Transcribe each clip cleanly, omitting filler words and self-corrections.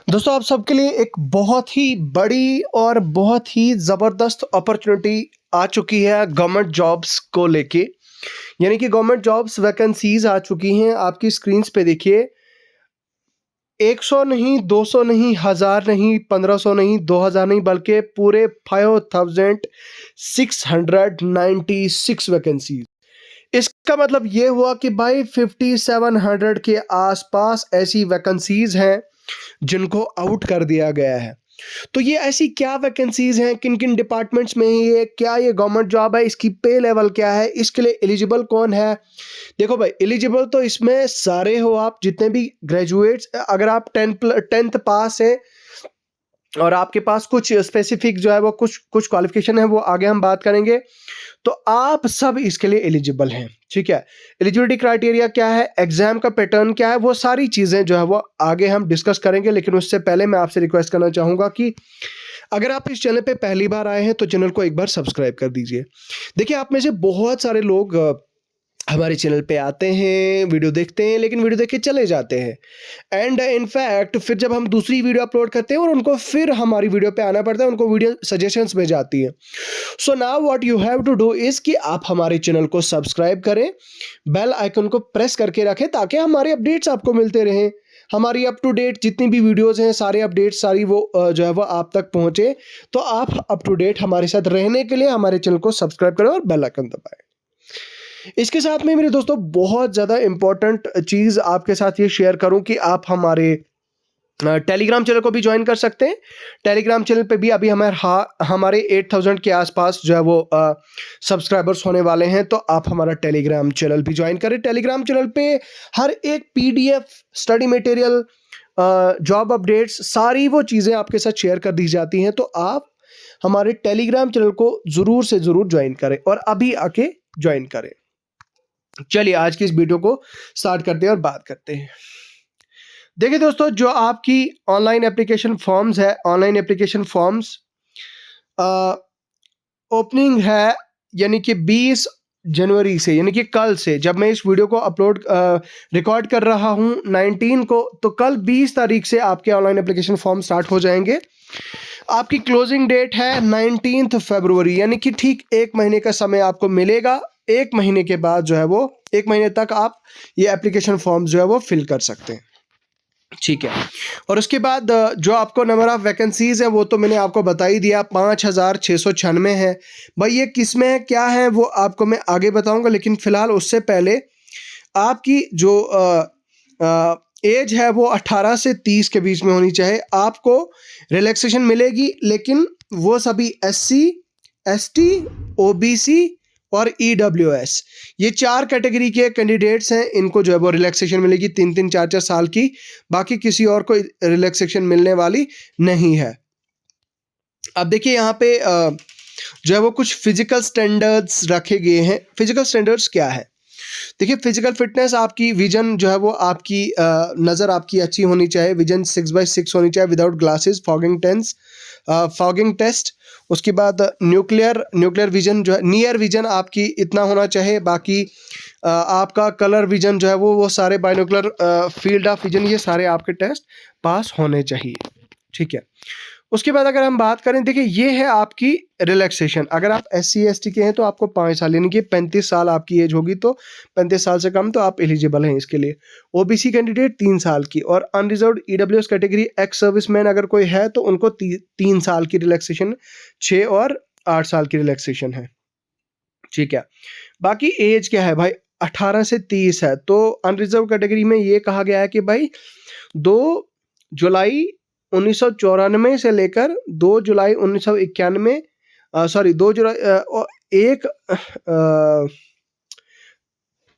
दोस्तों आप सबके लिए एक बहुत ही बड़ी और बहुत ही ज़बरदस्त अपॉर्चुनिटी आ चुकी है गवर्नमेंट जॉब्स को लेके। यानी कि गवर्नमेंट जॉब्स वैकेंसीज आ चुकी हैं। आपकी स्क्रीन्स पे देखिए, 100 नहीं, 200 नहीं, 1000 नहीं, 1500 नहीं, 2000 नहीं, बल्कि पूरे 5696 वैकेंसीज। इसका मतलब ये हुआ कि भाई 5700 के आसपास ऐसी वैकेंसीज हैं जिनको आउट कर दिया गया है। तो ये ऐसी क्या वैकेंसीज हैं, किन किन डिपार्टमेंट्स में है ये, क्या ये गवर्नमेंट जॉब है, इसकी पे लेवल क्या है, इसके लिए एलिजिबल कौन है। देखो भाई, एलिजिबल तो इसमें सारे हो आप, जितने भी ग्रेजुएट्स, अगर आप 10th पास है और आपके पास कुछ स्पेसिफिक जो है वो कुछ क्वालिफिकेशन है, वो आगे हम बात करेंगे, तो आप सब इसके लिए एलिजिबल हैं। ठीक है, एलिजिबिलिटी क्राइटेरिया क्या है, एग्जाम का पैटर्न क्या है, वो सारी चीज़ें जो है वो आगे हम डिस्कस करेंगे। लेकिन उससे पहले मैं आपसे रिक्वेस्ट करना चाहूँगा कि अगर आप इस चैनल पे पहली बार आए हैं तो चैनल को एक बार सब्सक्राइब कर दीजिए। देखिए, आप में से बहुत सारे लोग हमारे चैनल पे आते हैं, वीडियो देखते हैं, लेकिन वीडियो देख के चले जाते हैं। एंड इनफैक्ट फिर जब हम दूसरी वीडियो अपलोड करते हैं और उनको फिर हमारी वीडियो पे आना पड़ता है, उनको वीडियो सजेशंस में जाती है। So now what you have to do is कि आप हमारे चैनल को सब्सक्राइब करें, बेल आइकन को प्रेस करके रखें, ताकि हमारे अपडेट्स आपको मिलते रहें। हमारी अप टू डेट जितनी भी वीडियोज़ हैं, सारे अपडेट्स सारी वो जो है वो आप तक पहुँचे। तो आप अप टू डेट हमारे साथ रहने के लिए हमारे चैनल को सब्सक्राइब करें और बेल आइकन दबाएं। इसके साथ में मेरे दोस्तों बहुत ज़्यादा इंपॉर्टेंट चीज़ आपके साथ ये शेयर करूं कि आप हमारे टेलीग्राम चैनल को भी ज्वाइन कर सकते हैं। टेलीग्राम चैनल पे भी अभी हमारे 8000 के आसपास जो है वो सब्सक्राइबर्स होने वाले हैं। तो आप हमारा टेलीग्राम चैनल भी ज्वाइन करें। टेलीग्राम चैनल पे हर एक PDF, study material, job updates, सारी वो चीज़ें आपके साथ शेयर कर दी जाती हैं। तो आप हमारे टेलीग्राम चैनल को ज़रूर से ज़रूर ज्वाइन करें और अभी आके ज्वाइन करें। चलिए आज की इस वीडियो को स्टार्ट करते हैं और बात करते हैं। देखिए दोस्तों, जो आपकी ऑनलाइन एप्लीकेशन फॉर्म्स है, ऑनलाइन एप्लीकेशन फॉर्म्स ओपनिंग है, यानी कि 20 जनवरी से, यानी कि कल से, जब मैं इस वीडियो को रिकॉर्ड कर रहा हूं 19 को, तो कल 20 तारीख से आपके ऑनलाइन एप्लीकेशन फॉर्म स्टार्ट हो जाएंगे। आपकी क्लोजिंग डेट है 19 फरवरी, यानी कि ठीक 1 महीने का समय आपको मिलेगा। 1 महीने के बाद जो है वो 1 महीने तक आप ये एप्लीकेशन फॉर्म जो है वो फिल कर सकते हैं। ठीक है, और उसके बाद जो आपको नंबर ऑफ वैकेंसीज है वो तो मैंने आपको बता ही दिया, 5696 है। भाई ये किस में है, क्या है, वो आपको मैं आगे बताऊंगा। लेकिन फिलहाल उससे पहले आपकी जो एज है वो 18 से 30 के बीच में होनी चाहिए। आपको रिलैक्सेशन मिलेगी, लेकिन वो सभी SC, ST, OBC और EWS, ये 4 कैटेगरी के कैंडिडेट्स हैं। इनको जो है वो रिलैक्सेशन मिलेगी 3-3, 4-4 साल की। बाकी किसी और को रिलैक्सेशन मिलने वाली नहीं है। अब देखिए यहाँ पे जो है वो कुछ फिजिकल स्टैंडर्ड्स रखे गए हैं। फिजिकल स्टैंडर्ड्स क्या है? देखिए, फिजिकल फिटनेस, आपकी विजन जो है वो आपकी नज़र आपकी अच्छी होनी चाहिए। विजन 6/6 होनी चाहिए विदाउट ग्लासेस, फॉगिंग टेस्ट। उसके बाद न्यूक्लियर विजन जो है, नियर विजन आपकी इतना होना चाहिए। बाकी आपका कलर विजन जो है वो सारे बाइनोकुलर फील्ड ऑफ विजन, ये सारे आपके टेस्ट पास होने चाहिए। ठीक है, उसके बाद अगर हम बात करें, देखिए ये है आपकी रिलैक्सेशन। अगर आप SC ST के हैं तो आपको 5 साल, यानी कि 35 साल आपकी एज होगी, तो 35 साल से कम तो आप एलिजिबल हैं इसके लिए। OBC कैंडिडेट 3 साल की, और unreserved EWS category ex serviceman अगर कोई है तो उनको 3 साल की रिलैक्सेशन, 6 और 8 साल की रिलैक्सेशन है। ठीक है, बाकी एज क्या है भाई, 18 से 30 है। तो अनरिजर्व कैटेगरी में ये कहा गया है कि भाई 2 जुलाई 1994 से लेकर 2 जुलाई 1991, सॉरी 2 जुलाई 1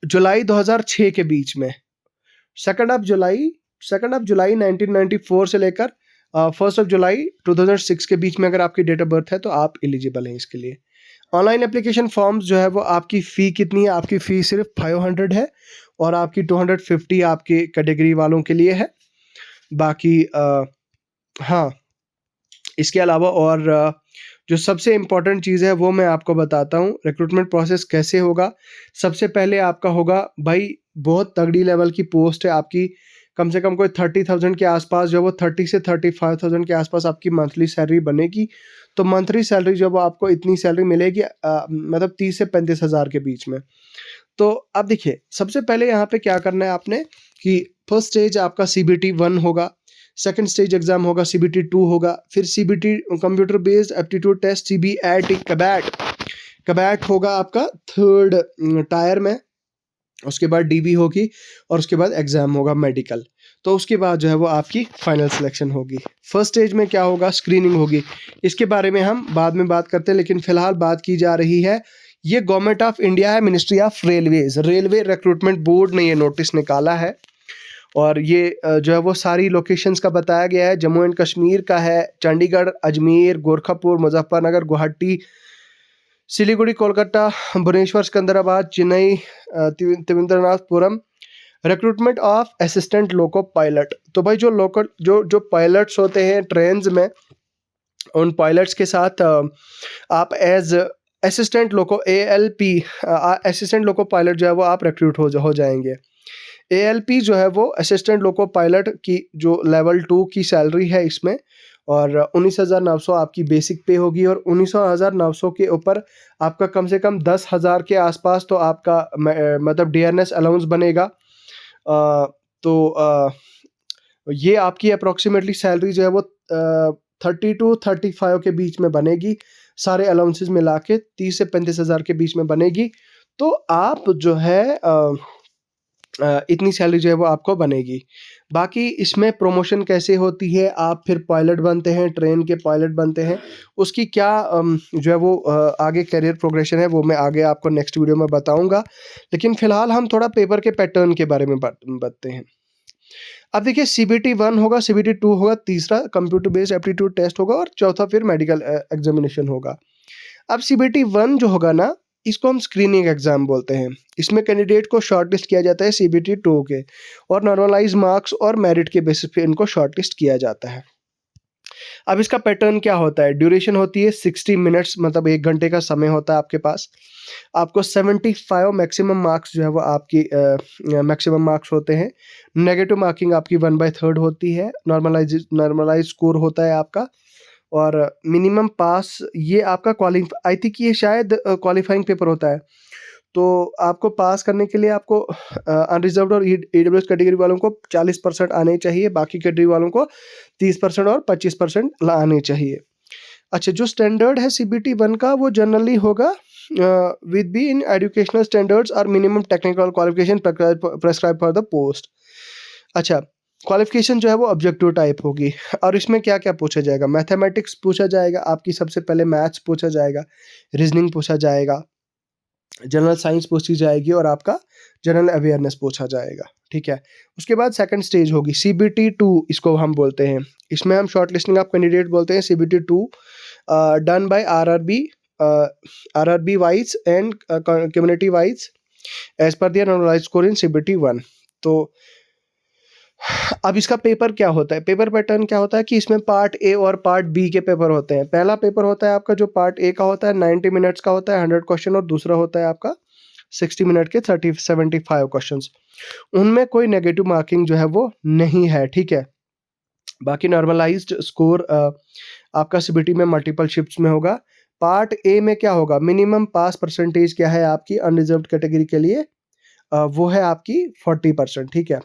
जुलाई 2006 के बीच में, 2 जुलाई 1994 से लेकर 1 जुलाई 2006 के बीच में अगर आपकी डेट ऑफ बर्थ है तो आप एलिजिबल हैं इसके लिए। ऑनलाइन एप्लीकेशन फॉर्म्स जो है वो, आपकी फ़ी कितनी है? आपकी फ़ी सिर्फ 500 है, और आपकी 250 आपकी कैटेगरी वालों के लिए है। बाकी हाँ, इसके अलावा और जो सबसे इम्पॉर्टेंट चीज़ है वो मैं आपको बताता हूँ। रिक्रूटमेंट प्रोसेस कैसे होगा? सबसे पहले आपका होगा भाई, बहुत तगड़ी लेवल की पोस्ट है आपकी कम से कम कोई 30,000 के आसपास जो वो 30 से 35,000 के आसपास आपकी मंथली सैलरी बनेगी। तो मंथली सैलरी जब आपको इतनी सैलरी मिलेगी मतलब 30 से 35,000 के बीच में। तो अब देखिए, सबसे पहले यहाँ पे क्या करना है आपने कि फर्स्ट स्टेज आपका CBT 1 होगा, सेकंड स्टेज एग्जाम होगा CBT 2 होगा, फिर CBT computer based aptitude test CBAT कैबैट होगा आपका थर्ड टायर में। उसके बाद DV होगी और उसके बाद एग्जाम होगा मेडिकल। तो उसके बाद जो है वो आपकी फाइनल सिलेक्शन होगी। फर्स्ट स्टेज में क्या होगा, स्क्रीनिंग होगी। इसके बारे में हम बाद में बात करते हैं, लेकिन फिलहाल बात की जा रही है, ये गवर्नमेंट ऑफ इंडिया है, ministry of railways, railway recruitment board ने ये नोटिस निकाला है। और ये जो है वो सारी लोकेशंस का बताया गया है। जम्मू एंड कश्मीर का है, Chandigarh, Ajmer, Gorakhpur, Muzaffarnagar, Guwahati, Siliguri, Kolkata, Bhubaneswar, Secunderabad, Chennai, Thiruvananthapuram. Recruitment of assistant loco pilot. तो भाई जो लोकल जो पायलट्स होते हैं ट्रेन्स में, उन पायलट्स के साथ आप as assistant loco ALP assistant loco pilot जो है वो आप रिक्रूट हो जाएंगे। ALP जो है वो असिस्टेंट लोको पायलट की जो लेवल 2 की सैलरी है इसमें, और 19,900 आपकी बेसिक पे होगी, और 19,900 के ऊपर आपका कम से कम 10,000 के आसपास तो आपका मतलब DNS अलाउंस बनेगा। तो ये आपकी अप्रॉक्सीमेटली सैलरी जो है वो 30 to 35 के बीच में बनेगी, सारे अलाउंसेस मिला के 30 से 35,000 के बीच में बनेगी। तो आप जो है इतनी सैलरी जो है वो आपको बनेगी। बाकी इसमें प्रमोशन कैसे होती है, आप फिर पायलट बनते हैं, ट्रेन के पायलट बनते हैं, उसकी क्या जो है वो आगे करियर प्रोग्रेशन है, वो मैं आगे आपको नेक्स्ट वीडियो में बताऊंगा। लेकिन फिलहाल हम थोड़ा पेपर के पैटर्न के बारे में बताते हैं। अब देखिए, CBT 1 होगा, CBT 2 होगा, तीसरा कंप्यूटर बेस्ड एप्टीट्यूड टेस्ट होगा, और चौथा फिर मेडिकल एग्जामिनेशन होगा। अब CBT 1 जो होगा ना, इसको हम स्क्रीनिंग एग्जाम बोलते हैं। इसमें कैंडिडेट को शॉर्टलिस्ट किया जाता है CBT 2 के, और नॉर्मलाइज मार्क्स और मेरिट के बेसिस पे इनको शॉर्टलिस्ट किया जाता है। अब इसका पैटर्न क्या होता है, ड्यूरेशन होती है 60 मिनट्स, मतलब 1 घंटे का समय होता है आपके पास। आपको 75 मैक्सिमम मार्क्स जो है वो आपकी मैक्सिमम मार्क्स होते हैं। नेगेटिव मार्किंग आपकी 1/3 होती है। नॉर्मलाइज स्कोर होता है आपका, और मिनिमम पास ये आपका आई थिंक ये शायद क्वालिफाइंग पेपर होता है। तो आपको पास करने के लिए आपको अनरिजर्व्ड और EWS कैटेगरी वालों को 40% आने चाहिए, बाकी कैटेगरी वालों को 30% और 25% आने चाहिए। अच्छा, जो स्टैंडर्ड है CBT 1 का, वो जनरली होगा with be in educational standards और minimum technical qualification prescribe for the post. अच्छा, क्वालिफिकेशन जो है वो ऑब्जेक्टिव टाइप होगी, और इसमें क्या क्या पूछा जाएगा, मैथमेटिक्स पूछा जाएगा आपकी, सबसे पहले मैथ्स पूछा जाएगा, रीजनिंग पूछा जाएगा, जनरल साइंस पूछी जाएगी, और आपका जनरल अवेयरनेस पूछा जाएगा। ठीक है, उसके बाद सेकंड स्टेज होगी CBT 2, इसको हम बोलते हैं। इसमें हम शॉर्ट लिस्टिंग ऑफ कैंडिडेट बोलते हैं CBT 2, done by RRB wise and community wise as per their normalized score in CBT 1। तो अब इसका पेपर क्या होता है, पेपर पैटर्न क्या होता है कि इसमें पार्ट A और पार्ट B के पेपर होते हैं। पहला पेपर होता है आपका जो पार्ट A का होता है, 90 मिनट्स का होता है, 100 क्वेश्चन, और दूसरा होता है आपका 60 मिनट के 75 क्वेश्चंस। उनमें कोई नेगेटिव मार्किंग जो है वो नहीं है। ठीक है, बाकी नॉर्मलाइज्ड स्कोर आपका CBT में मल्टीपल शिफ्ट्स में होगा। पार्ट A में क्या होगा, मिनिमम पास परसेंटेज क्या है आपकी अनरिजर्व्ड कैटेगरी के लिए, वो है आपकी 40%। ठीक है,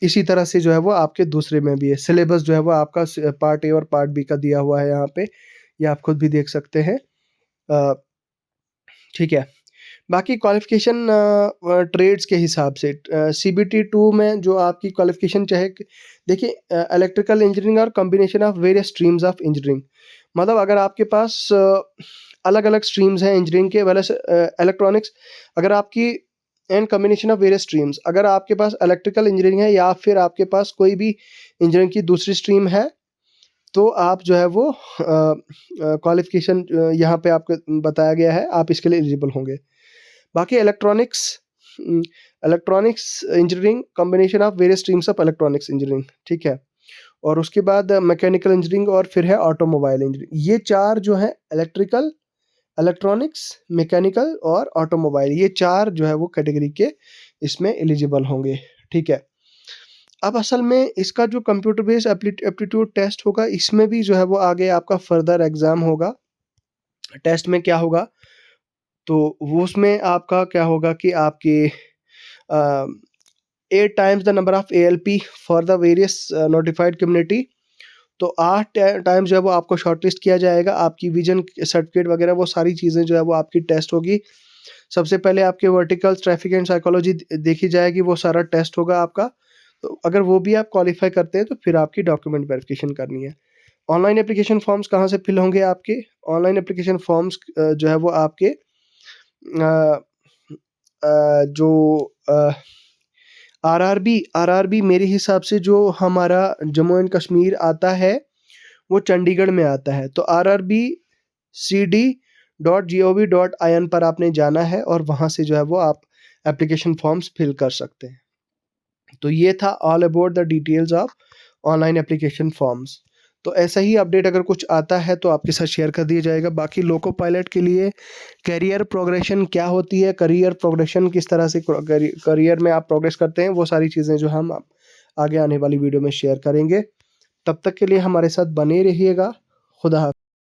इसी तरह से जो है वो आपके दूसरे में भी है। सिलेबस जो है वो आपका पार्ट A और पार्ट B का दिया हुआ है यहाँ पे, ये आप खुद भी देख सकते हैं। ठीक है, बाकी क्वालिफिकेशन ट्रेड्स के हिसाब से CBT 2 में जो आपकी क्वालिफिकेशन चाहे, देखिए इलेक्ट्रिकल इंजीनियरिंग और combination of various streams of engineering, मतलब अगर आपके पास अलग अलग स्ट्रीम्स हैं इंजीनियरिंग के, वाले इलेक्ट्रॉनिक्स, अगर आपकी and combination of various streams, अगर आपके पास इलेक्ट्रिकल इंजीनियरिंग है या फिर आपके पास कोई भी इंजीनियरिंग की दूसरी स्ट्रीम है, तो आप जो है वो क्वालिफिकेशन यहाँ पे आपको बताया गया है, आप इसके लिए एलिजिबल होंगे। बाकी electronics engineering, combination of various streams of electronics engineering. ठीक है, और उसके बाद मैकेनिकल इंजीनियरिंग, और फिर है ऑटोमोबाइल इंजीनियरिंग। ये चार जो है इलेक्ट्रिकल, इलेक्ट्रॉनिक्स, मैकेनिकल और ऑटोमोबाइल, ये चार जो है वो कैटेगरी के इसमें एलिजिबल होंगे। ठीक है, अब असल में इसका जो कंप्यूटर बेस्ड एप्टीट्यूड टेस्ट होगा, इसमें भी जो है वो आगे आपका फर्दर एग्ज़ाम होगा। टेस्ट में क्या होगा, तो वो उसमें आपका क्या होगा कि आपके 8 times the number of ALP for the various notified community. तो 8 टाइम्स जो है वो आपको शॉर्टलिस्ट किया जाएगा। आपकी विजन सर्टिफिकेट वगैरह वो सारी चीज़ें जो है वो आपकी टेस्ट होगी। सबसे पहले आपके वर्टिकल्स, ट्रैफिक एंड साइकोलॉजी देखी जाएगी, वो सारा टेस्ट होगा आपका। तो अगर वो भी आप क्वालिफाई करते हैं तो फिर आपकी डॉक्यूमेंट वेरिफिकेशन करनी है। ऑनलाइन एप्लीकेशन फॉर्म्स कहाँ से फिल होंगे आपके? ऑनलाइन एप्लीकेशन फॉर्म्स जो है वो आपके जो आरआरबी मेरे हिसाब से जो हमारा जम्मू एंड कश्मीर आता है वो चंडीगढ़ में आता है। तो rrbcd.gov.in पर आपने जाना है और वहाँ से जो है वो आप एप्लीकेशन फॉर्म्स फिल कर सकते हैं। तो ये था all about the details of online application forms. तो ऐसा ही अपडेट अगर कुछ आता है तो आपके साथ शेयर कर दिया जाएगा। बाकी लोको पायलट के लिए करियर प्रोग्रेशन क्या होती है, करियर प्रोग्रेशन किस तरह से करियर में आप प्रोग्रेस करते हैं, वो सारी चीज़ें जो हम आगे आने वाली वीडियो में शेयर करेंगे। तब तक के लिए हमारे साथ बने रहिएगा। खुदा हाफ़िज़।